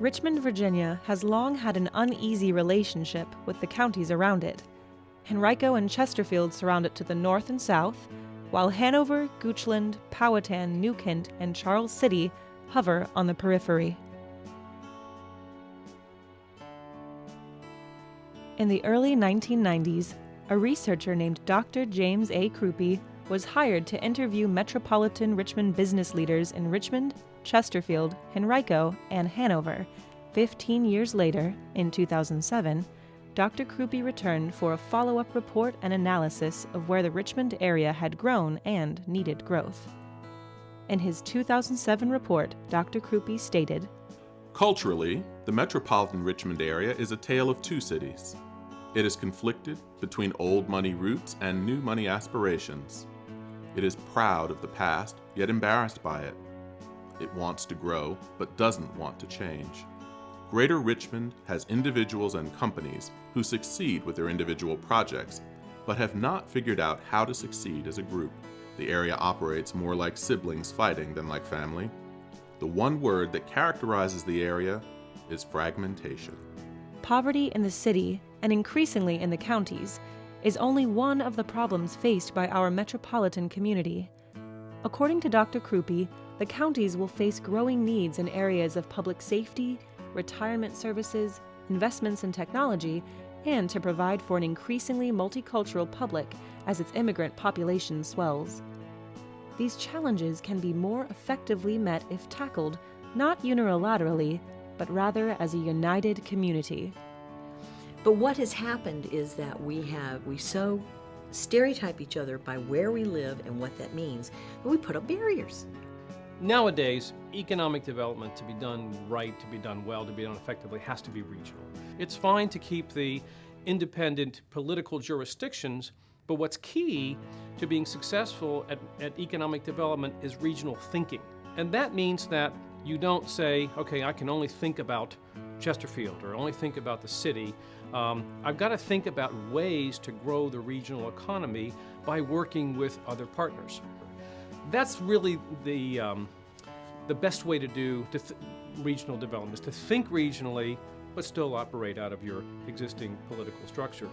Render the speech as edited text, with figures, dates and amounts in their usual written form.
Richmond, Virginia has long had an uneasy relationship with the counties around it. Henrico and Chesterfield surround it to the north and south, while Hanover, Goochland, Powhatan, New Kent, and Charles City hover on the periphery. In the early 1990s, a researcher named Dr. James A. Krupe was hired to interview metropolitan Richmond business leaders in Richmond, Chesterfield, Henrico, and Hanover. 15 years later, in 2007, Dr. Krupe returned for a follow-up report and analysis of where the Richmond area had grown and needed growth. In his 2007 report, Dr. Krupe stated, "Culturally, the metropolitan Richmond area is a tale of two cities. It is conflicted between old money roots and new money aspirations. It is proud of the past, yet embarrassed by it. It wants to grow, but doesn't want to change. Greater Richmond has individuals and companies who succeed with their individual projects, but have not figured out how to succeed as a group. The area operates more like siblings fighting than like family. The one word that characterizes the area is fragmentation." Poverty in the city, and increasingly in the counties, is only one of the problems faced by our metropolitan community. According to Dr. Krupe, the counties will face growing needs in areas of public safety, retirement services, investments in technology, and to provide for an increasingly multicultural public as its immigrant population swells. These challenges can be more effectively met if tackled not unilaterally, but rather as a united community. But what has happened is that we so stereotype each other by where we live and what that means, that we put up barriers. Nowadays, economic development, to be done right, to be done well, to be done effectively, has to be regional. It's fine to keep the independent political jurisdictions, but what's key to being successful at economic development is regional thinking. And that means that you don't say, okay, I can only think about Chesterfield or only think about the city. I've got to think about ways to grow the regional economy by working with other partners. That's really the best way to do regional development, is to think regionally but still operate out of your existing political structure.